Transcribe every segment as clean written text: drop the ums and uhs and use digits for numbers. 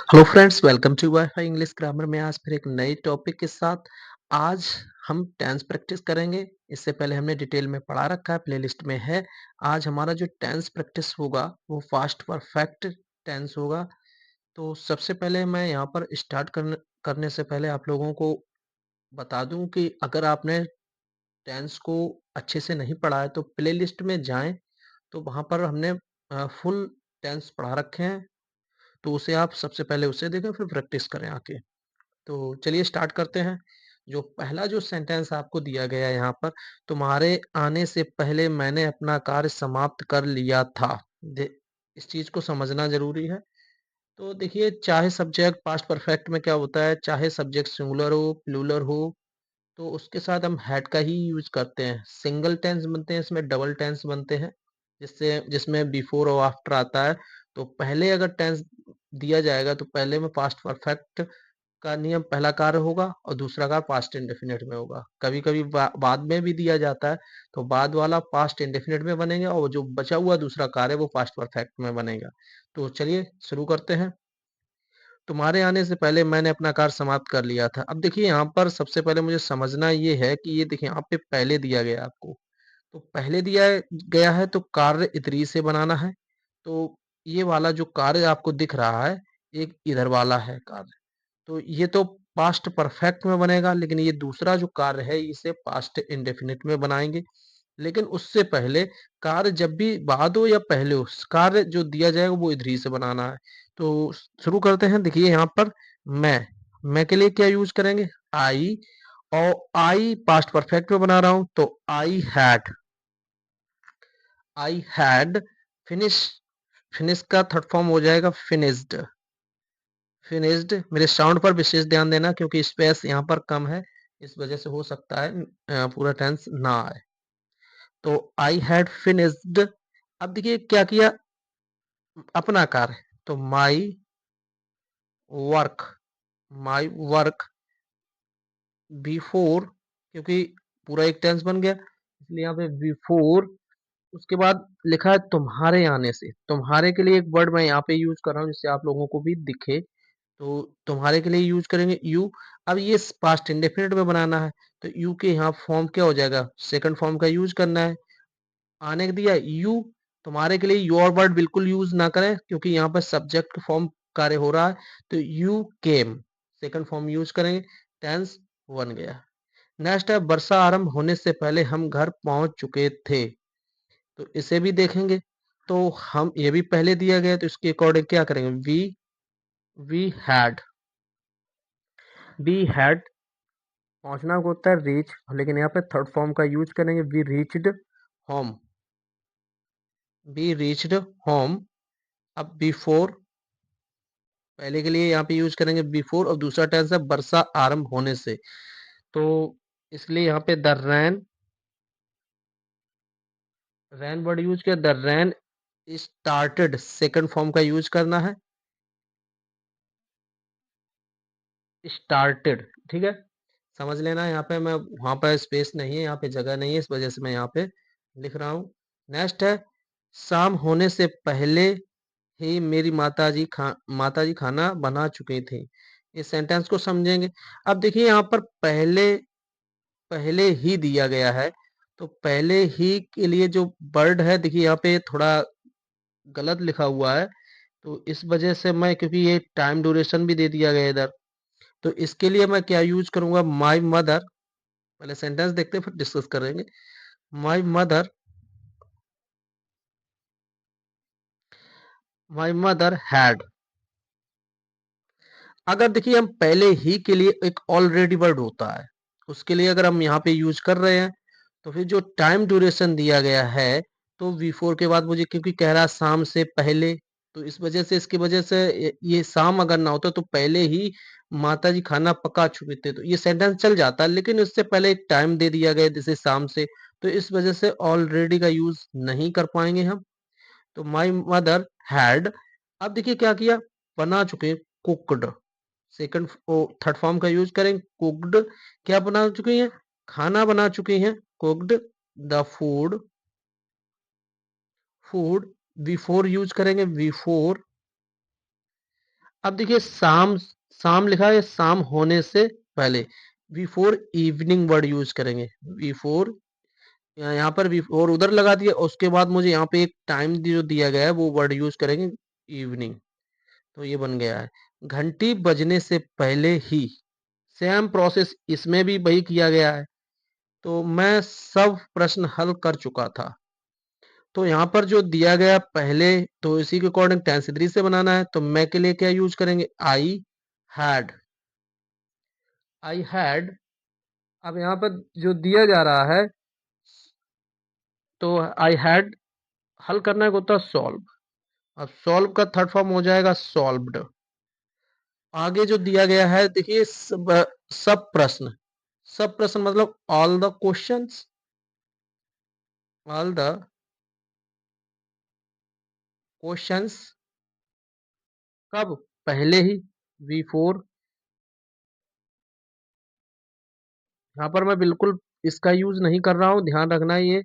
Hello friends, welcome to WiFi English grammar में आज फिर एक नए टॉपिक के साथ। आज हम टेंस प्रैक्टिस करेंगे। इससे पहले हमने डिटेल में पढ़ा रखा है, प्लेलिस्ट में है। आज हमारा जो टेंस प्रैक्टिस होगा वो फास्ट परफेक्ट टेंस होगा। तो सबसे पहले मैं यहाँ पर स्टार्ट करने से पहले आप लोगों को बता दूं कि अगर आपने टेंस को अच्छे से नहीं पढ़ा है तो प्लेलिस्ट में जाएं। तो वहाँ पर हमने फुल टेंस पढ़ा रखे हैं। तो उसे आप सबसे पहले उसे देखें, फिर प्रैक्टिस करें आके। तो चलिए स्टार्ट करते हैं। जो पहला जो सेंटेंस आपको दिया गया है यहाँ पर, तुम्हारे आने से पहले मैंने अपना कार्य समाप्त कर लिया था। इस चीज को समझना जरूरी है। तो देखिए, चाहे सब्जेक्ट पास्ट परफेक्ट में क्या होता है, चाहे सब्जेक्ट सिंगुलर हो प्लूरल हो, तो उसके साथ हम हैड का ही यूज करते हैं। सिंगल टेंस बनते हैं, इसमें डबल टेंस बनते हैं, जिसमें बिफोर और आफ्टर आता है। तो पहले अगर टेंस दिया जाएगा तो पहले में पास्ट परफेक्ट का नियम पहला कार्य होगा और दूसरा कार्य पास्ट इंडेफिनिट में होगा। कभी कभी बाद में भी दिया जाता है तो बाद वाला पास्ट इंडेफिनिट में बनेगा और जो बचा हुआ दूसरा कार्य वो पास्ट परफेक्ट में बनेगा। तो चलिए शुरू करते हैं। तुम्हारे आने से पहले मैंने अपना कार्य समाप्त कर लिया था। अब देखिए, यहाँ पर सबसे पहले मुझे समझना ये है कि ये देखिए यहाँ पे पहले दिया गया आपको। तो पहले दिया गया है तो कार्य इतरी से बनाना है। तो ये वाला जो कार्य आपको दिख रहा है, एक इधर वाला है कार्य। तो ये तो पास्ट परफेक्ट में बनेगा, लेकिन ये दूसरा जो कार्य है इसे पास्ट इंडेफिनिट में बनाएंगे। लेकिन उससे पहले कार्य जब भी बाद हो या पहले हो, कार्य जो दिया जाएगा वो इधर ही से बनाना है। तो शुरू करते हैं। देखिए यहाँ पर मैं के लिए क्या यूज करेंगे, आई। और आई पास्ट परफेक्ट में बना रहा हूं तो आई हैड फिनिश। फिनिश का थर्ड फॉर्म हो जाएगा फिनिश्ड। फिनिश्ड। मेरे साउंड पर विशेष ध्यान देना क्योंकि स्पेस यहाँ पर कम है, इस वजह से हो सकता है पूरा टेंस ना आए। तो आई हैड फिनिश्ड। अब देखिए क्या किया, अपना कार्य। तो वर्क माई वर्क बिफोर, क्योंकि पूरा एक टेंस बन गया इसलिए यहाँ पे बिफोर। उसके बाद लिखा है तुम्हारे आने से। तुम्हारे के लिए एक वर्ड मैं यहाँ पे यूज कर रहा हूँ जिससे आप लोगों को भी दिखे। तो तुम्हारे के लिए यूज करेंगे यू। अब ये पास्ट इंडेफिनिट में बनाना है तो यू के यहाँ फॉर्म क्या हो जाएगा, सेकंड फॉर्म का यूज करना है। आने के दिया यू। तुम्हारे के लिए योर वर्ड बिल्कुल यूज ना करें क्योंकि यहाँ पर सब्जेक्ट फॉर्म कार्य हो रहा है। तो you came, second form use करेंगे। टेंस बन गया। नेक्स्ट है, वर्षा आरंभ होने से पहले हम घर पहुंच चुके थे। तो इसे भी देखेंगे। तो हम ये भी पहले दिया गया तो इसके अकॉर्डिंग क्या करेंगे, वी हैड पहुंचना को होता है रीच, लेकिन यहाँ पे थर्ड फॉर्म का यूज करेंगे होम वी रीच्ड होम। अब बिफोर, पहले के लिए यहाँ पे यूज करेंगे बिफोर और दूसरा टेंस है वर्षा आरंभ होने से। तो इसलिए यहाँ पे द रैन वर्ड यूज किया। The ran started, second form का यूज करना है, स्टार्टेड। ठीक है, समझ लेना। यहाँ पे मैं, वहां पर स्पेस नहीं है, यहाँ पे जगह नहीं है, इस वजह से मैं यहाँ पे लिख रहा हूँ। नेक्स्ट है, शाम होने से पहले ही मेरी माताजी खाना बना चुकी थी। इस सेंटेंस को समझेंगे। अब देखिए यहाँ पर पहले पहले ही दिया गया है तो पहले ही के लिए जो वर्ड है, देखिए यहाँ पे थोड़ा गलत लिखा हुआ है। तो इस वजह से मैं, क्योंकि ये टाइम ड्यूरेशन भी दे दिया गया है इधर, तो इसके लिए मैं क्या यूज करूंगा, माई मदर। पहले सेंटेंस देखते हैं फिर डिस्कस करेंगे। My mother my mother had. अगर देखिए हम पहले ही के लिए एक ऑलरेडी वर्ड होता है, उसके लिए अगर हम यहाँ पे यूज कर रहे हैं तो फिर जो टाइम ड्यूरेशन दिया गया है, तो V4 के बाद मुझे क्योंकि कह रहा है शाम से पहले, तो इस वजह से, इसकी वजह से ये शाम अगर ना होता तो पहले ही माता जी खाना पका चुके थे तो ये सेंटेंस चल जाता, लेकिन उससे पहले एक टाइम दे दिया गया जैसे शाम से, तो इस वजह से ऑलरेडी का यूज नहीं कर पाएंगे हम। तो माई मदर हैड। अब देखिए क्या किया, बना चुके, कुकड। सेकंड थर्ड फॉर्म का यूज करें, कुकड। क्या बना चुकी हैं, खाना बना चुकी हैं, cooked the food. Before use करेंगे, बिफोर अब देखिए शाम, शाम लिखा है, शाम होने से पहले, बिफोर इवनिंग वर्ड यूज करेंगे। बिफोर, यहाँ पर बिफोर उधर लगा दिया, उसके बाद मुझे यहाँ पे एक टाइम जो दिया गया है वो वर्ड यूज करेंगे, इवनिंग। तो ये बन गया है। घंटी बजने से पहले ही, सेम प्रोसेस इसमें भी वही किया गया है। तो मैं सब प्रश्न हल कर चुका था। तो यहाँ पर जो दिया गया पहले, तो इसी के अकॉर्डिंग टेंस थ्री से बनाना है। तो मैं के लिए क्या यूज करेंगे, आई हैड। I had. अब यहाँ पर जो दिया जा रहा है, तो आई हैड, हल करना है होता सॉल्व। अब सॉल्व का थर्ड फॉर्म हो जाएगा सॉल्व्ड। आगे जो दिया गया है देखिए, सब प्रश्न, सब प्रश्न मतलब all the questions, all the questions. कब, पहले ही, बिफोर। यहाँ पर मैं बिल्कुल इसका यूज नहीं कर रहा हूँ, ध्यान रखना है ये,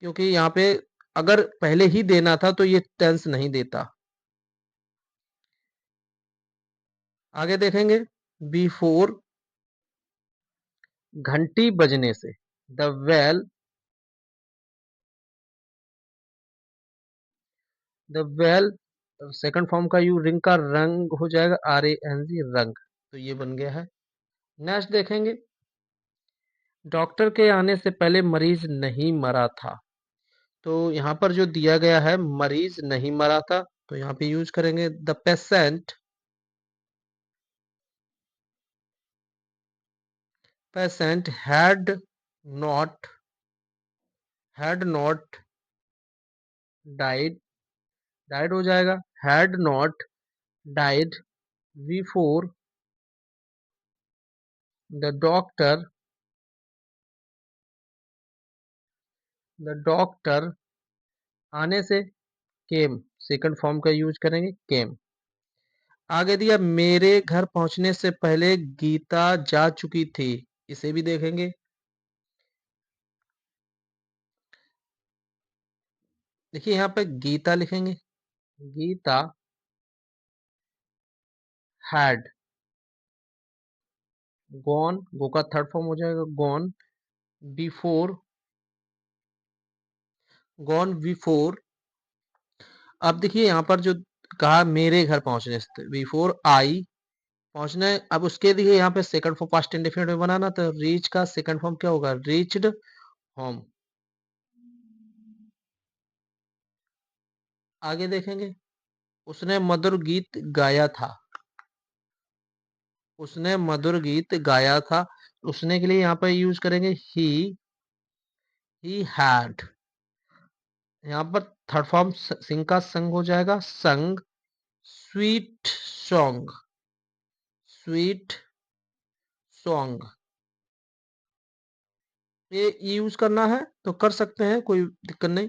क्योंकि यहाँ पे अगर पहले ही देना था तो ये टेंस नहीं देता। आगे देखेंगे, बिफोर घंटी बजने से, the well, the well second form का यू, रिंग का रंग हो जाएगा RANG, रंग। तो ये बन गया है। नेक्स्ट देखेंगे, डॉक्टर के आने से पहले मरीज नहीं मरा था। तो यहाँ पर जो दिया गया है, मरीज नहीं मरा था, तो यहाँ पे यूज करेंगे the patient, patient not had not died, died हो जाएगा, had not died before the doctor, the doctor आने से, केम, सेकंड फॉर्म का यूज करेंगे केम। आगे दिया, मेरे घर पहुंचने से पहले गीता जा चुकी थी। इसे भी देखेंगे। देखिए यहाँ पे गीता लिखेंगे, गीता हैड गॉन, गो का थर्ड फॉर्म हो जाएगा गॉन, बिफोर, गॉन बिफोर। अब देखिए यहाँ पर जो कहा, मेरे घर पहुंचने से, बिफोर आई, पहुंचना है। अब उसके देखिए यहाँ पे सेकंड फॉर्म पास्ट इंडेफिनिट में बनाना, तो रीच का सेकंड फॉर्म क्या होगा, रीच्ड होम। आगे देखेंगे, उसने मधुर गीत गाया था, उसने मधुर गीत गाया था। उसने के लिए यहाँ पे यूज करेंगे ही हैड। यहाँ पर थर्ड फॉर्म सिंग का संग हो जाएगा, संग, स्वीट सॉन्ग, स्वीट सॉन्ग। ये यूज करना है तो कर सकते हैं, कोई दिक्कत नहीं।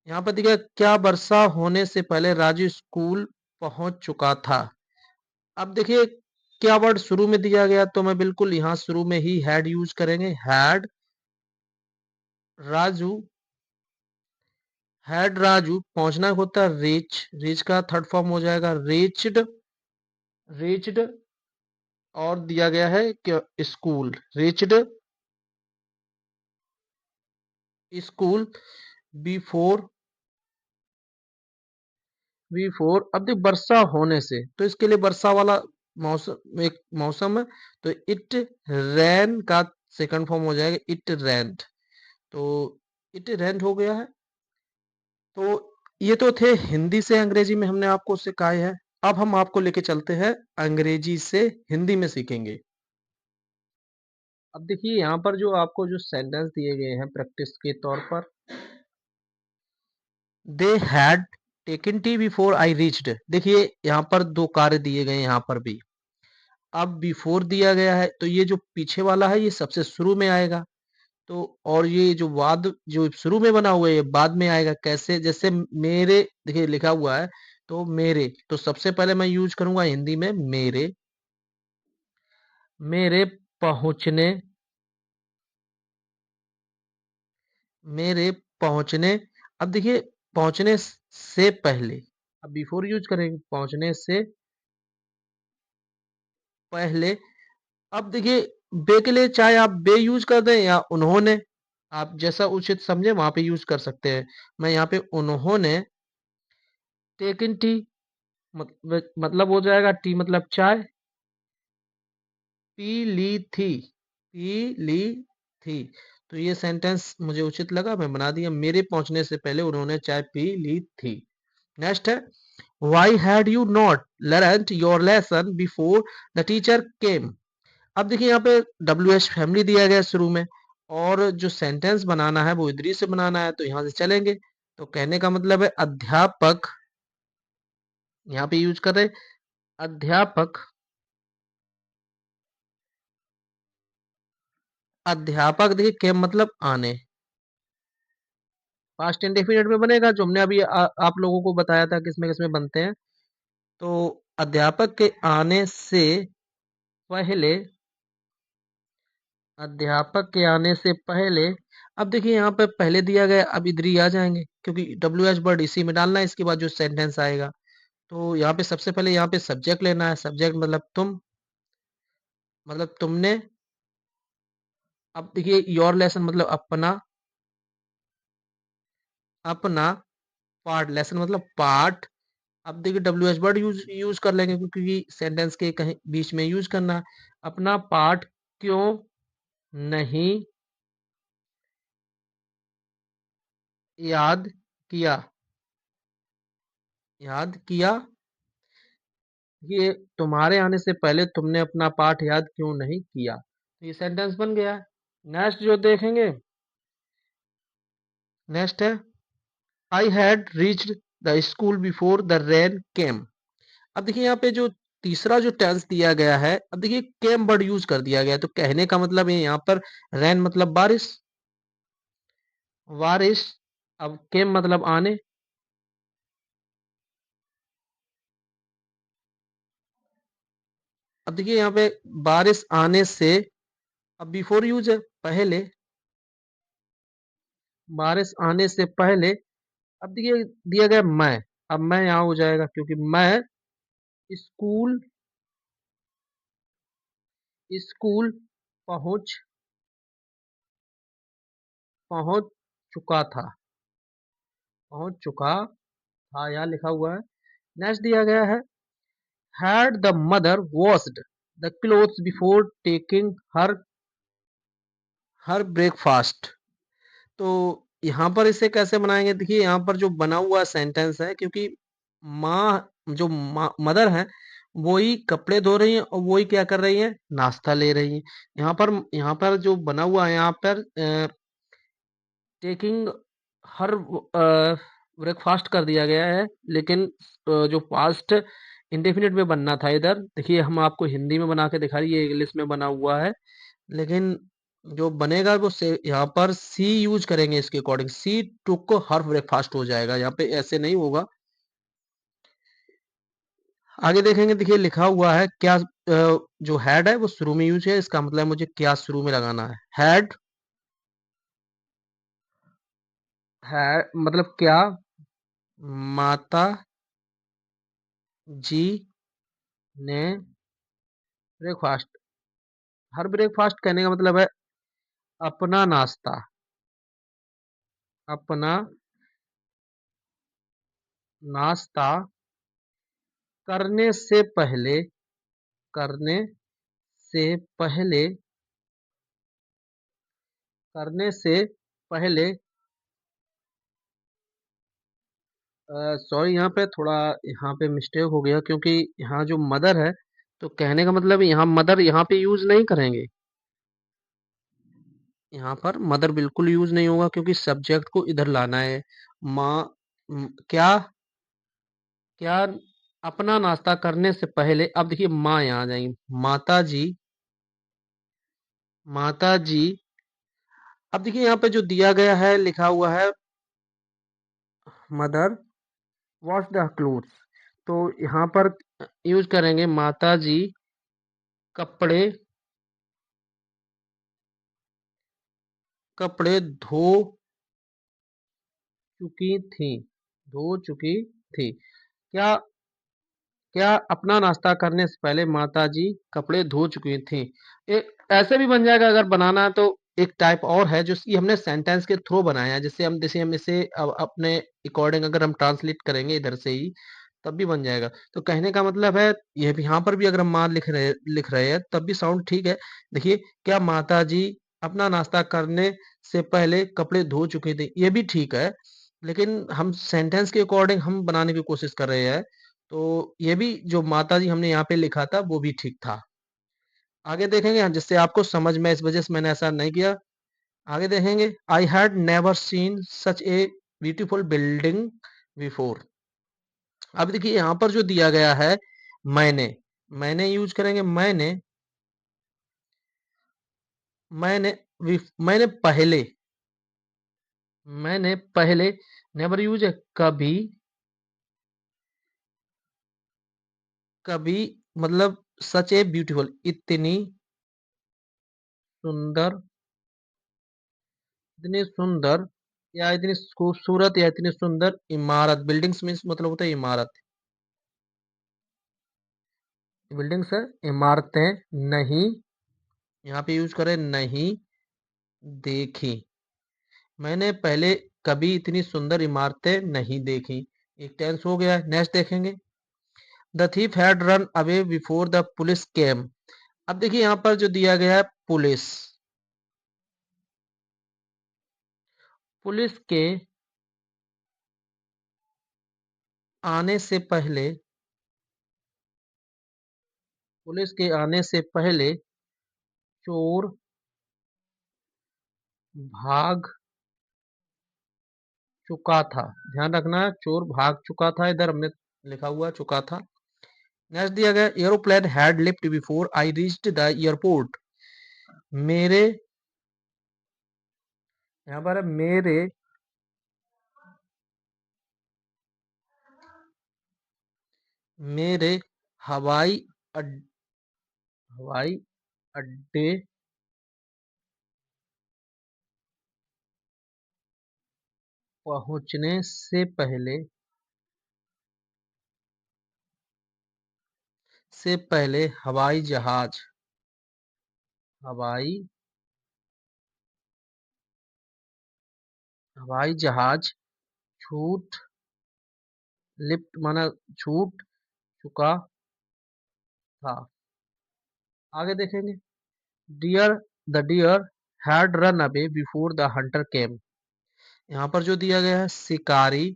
यहाँ पर देखिए, क्या वर्षा होने से पहले राजू स्कूल पहुंच चुका था। अब देखिए, क्या वर्ड शुरू में दिया गया, तो मैं बिल्कुल यहाँ शुरू में ही हैड यूज करेंगे, हैड राजू, हैड राजू। पहुंचना होता है रीच, रीच का थर्ड फॉर्म हो जाएगा रीच्ड, रीच्ड। और दिया गया है कि school, reached school before, before. अब देख, वर्षा होने से, तो इसके लिए वर्षा वाला मौसम, एक मौसम है, तो इट रैन का सेकंड फॉर्म हो जाएगा इट रैंड। तो इट रैंड हो गया है। तो ये तो थे हिंदी से अंग्रेजी में हमने आपको सिखाए हैं। अब हम आपको लेके चलते हैं अंग्रेजी से हिंदी में सीखेंगे। अब देखिए यहाँ पर जो आपको जो सेंटेंस दिए गए हैं प्रैक्टिस के तौर पर, they had taken tea before I reached. देखिए यहाँ पर दो कार्य दिए गए हैं यहाँ पर भी। अब बिफोर दिया गया है, तो ये जो पीछे वाला है ये सबसे शुरू में आएगा। तो और ये जो बाद जो शुरू में बना हुआ है ये बाद में आएगा। कैसे, जैसे मेरे, देखिए लिखा हुआ है, तो मेरे, तो सबसे पहले मैं यूज करूंगा हिंदी में मेरे, मेरे पहुंचने, मेरे पहुंचने। अब देखिए, पहुंचने से पहले, अब बिफोर यूज करेंगे, पहुंचने से पहले। अब देखिए, बे के लिए चाहे आप बे यूज कर दें या उन्होंने, आप जैसा उचित समझे वहां पे यूज कर सकते हैं। मैं यहाँ पे उन्होंने टेकन टी, मतलब हो जाएगा टी मतलब चाय, पी ली थी, पी ली थी। तो ये सेंटेंस मुझे उचित लगा, मैं बना दिया। मेरे पहुंचने से पहले उन्होंने चाय पी ली थी। नेक्स्ट है, why had you not learned your lesson before the teacher came. अब देखिए यहाँ पे डब्ल्यू एच फैमिली दिया गया है शुरू में, और जो सेंटेंस बनाना है वो इधर से बनाना है, तो यहाँ से चलेंगे। तो कहने का मतलब है अध्यापक, यहाँ पे यूज कर रहे अध्यापक, अध्यापक देखिए के मतलब आने, पास्ट इंडेफिनिट में बनेगा, जो हमने अभी आप लोगों को बताया था किसमें किसमें बनते हैं। तो अध्यापक के आने से पहले, अध्यापक के आने से पहले। अब देखिए यहाँ पे पहले दिया गया, अब इधर ही आ जाएंगे क्योंकि डब्ल्यू एच वर्ड इसी में डालना है, इसके बाद जो सेंटेंस आएगा। तो यहाँ पे सबसे पहले यहाँ पे सब्जेक्ट लेना है, सब्जेक्ट मतलब तुम, मतलब तुमने। अब देखिए योर लेसन मतलब अपना, अपना पार्ट, लेसन मतलब पार्ट। अब देखिए W H word use use कर लेंगे क्योंकि सेंटेंस के कहीं बीच में यूज करना है। अपना पार्ट क्यों नहीं याद किया, याद किया। ये तुम्हारे आने से पहले तुमने अपना पाठ याद क्यों नहीं किया, तो ये सेंटेंस बन गया है। नेक्स्ट जो देखेंगे, नेक्स्ट है, I had reached the school before the rain came. अब देखिए यहाँ पे जो तीसरा जो टेंस दिया गया है, अब देखिए केम वर्ड यूज कर दिया गया है, तो कहने का मतलब है यहाँ पर रेन मतलब बारिश, बारिश। अब केम मतलब आने, अब देखिए यहाँ पे बारिश आने से, अब बिफोर यूज है पहले, बारिश आने से पहले। अब देखिए दिया गया मैं, अब मैं यहाँ हो जाएगा क्योंकि मैं स्कूल, स्कूल पहुंच, पहुंच चुका था, पहुंच चुका था यहाँ लिखा हुआ है। नेक्स्ट दिया गया है, had the mother washed the clothes before taking her, her breakfast. तो यहाँ पर इसे कैसे बनाएंगे, देखिए यहाँ पर जो बना हुआ सेंटेंस है, क्योंकि माँ, जो माँ मदर है, वो ही कपड़े धो रही हैं और वो ही क्या कर रही है, नाश्ता ले रही हैं। यहाँ पर जो बना हुआ है, यहाँ पर टेकिंग हर ब्रेकफास्ट कर दिया गया है, लेकिन जो पास्ट इंडेफिनिट में बनना था इधर, देखिए हम आपको हिंदी में बना के दिखा रही है, इंग्लिश में बना हुआ है, लेकिन जो बनेगा वो से यहाँ पर सी यूज करेंगे, इसके अकॉर्डिंग सी टुक हर ब्रेकफास्ट हो जाएगा, यहाँ पे ऐसे नहीं होगा। आगे देखेंगे, देखिए लिखा हुआ है क्या, जो हैड है वो शुरू में यूज है, इसका मतलब मुझे क्या शुरू में लगाना है, हैड है मतलब क्या, माता जी ने ब्रेकफास्ट, हर ब्रेकफास्ट कहने का मतलब है अपना नाश्ता, अपना नाश्ता करने से पहले, करने से पहले, करने से पहले। सॉरी यहाँ पे थोड़ा, यहाँ पे मिस्टेक हो गया क्योंकि यहाँ जो मदर है, तो कहने का मतलब यहाँ मदर यहाँ पे यूज नहीं करेंगे, यहाँ पर मदर बिल्कुल यूज नहीं होगा क्योंकि सब्जेक्ट को इधर लाना है। माँ, क्या, क्या अपना नाश्ता करने से पहले। अब देखिए माँ यहाँ आ जाएंगी, माता जी, माता जी। अब देखिए यहाँ पे जो दिया गया है, लिखा हुआ है मदर वॉश द क्लोथ्स, तो यहाँ पर यूज करेंगे माता जी कपड़े, कपड़े धो चुकी थी, धो चुकी थी। क्या क्या अपना नाश्ता करने से पहले माताजी कपड़े धो चुकी थीं? ऐसे भी बन जाएगा, अगर बनाना है तो एक टाइप और है जो कि हमने सेंटेंस के थ्रू बनाया है, जैसे हम इसे अपने अकॉर्डिंग अगर हम ट्रांसलेट करेंगे इधर से ही, तब भी बन जाएगा। तो कहने का मतलब है, ये भी यहाँ पर भी अगर हम माँ लिख रहे हैं तब भी साउंड ठीक है। देखिए, क्या माताजी अपना नाश्ता करने से पहले कपड़े धो चुकी थी, ये भी ठीक है। लेकिन हम सेंटेंस के अकॉर्डिंग हम बनाने की कोशिश कर रहे हैं, तो ये भी जो माताजी हमने यहाँ पे लिखा था वो भी ठीक था। आगे देखेंगे, जिससे आपको समझ में, इस वजह से मैंने ऐसा नहीं किया। आगे देखेंगे, I had never seen such a beautiful building before. अब देखिए यहाँ पर जो दिया गया है, मैंने मैंने यूज करेंगे, मैंने मैंने पहले, नेवर यूज है कभी, कभी मतलब सच ए ब्यूटीफुल, इतनी सुंदर, इतनी सुंदर या इतनी खूबसूरत या इतनी सुंदर इमारत, बिल्डिंग्स मीन्स मतलब होता है इमारत, बिल्डिंग्स है, इमारतें नहीं, यहाँ पे यूज करें नहीं देखी। मैंने पहले कभी इतनी सुंदर इमारतें नहीं देखी। एक टेंस हो गया है। नेक्स्ट देखेंगे, the thief had run away before the police केम। अब देखिए यहाँ पर जो दिया गया है, पुलिस, पुलिस के आने से पहले, पुलिस के आने से पहले चोर भाग चुका था। ध्यान रखना है, चोर भाग चुका था, इधर हमने लिखा हुआ चुका था। नेक्स्ट दिया गया, aeroplane had lift before I reached the airport. मेरे, यहाँ पर है मेरे हवाई अड, हवाई अड्डे पहुंचने से पहले हवाई हवाई जहाज छूट, लिफ्ट माना छूट चुका था। आगे देखेंगे, deer the deer had run away before the hunter came. यहाँ पर जो दिया गया है, शिकारी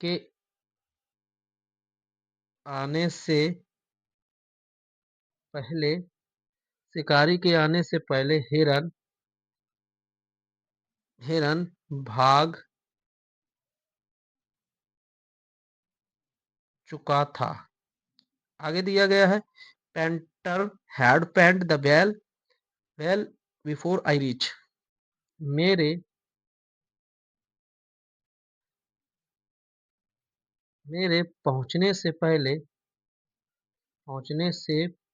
के आने से पहले, शिकारी के आने से पहले हिरन भाग चुका था। आगे दिया गया है, painter had paint the well before I reach. मेरे मेरे पहुंचने से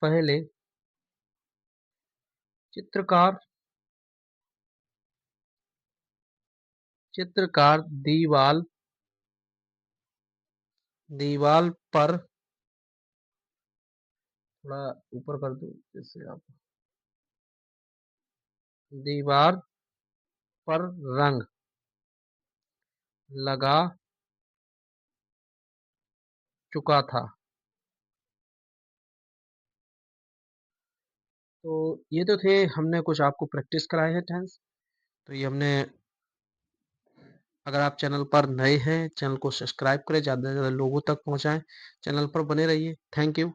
पहले चित्रकार चित्रकार दीवाल पर, थोड़ा ऊपर कर दो जैसे आप, दीवार पर रंग लगा चुका था। तो ये तो थे, हमने कुछ आपको प्रैक्टिस कराए हैं टेंस। तो ये हमने, अगर आप चैनल पर नए हैं, चैनल को सब्सक्राइब करें, ज़्यादा से ज़्यादा लोगों तक पहुँचाएं, चैनल पर बने रहिए। Thank you.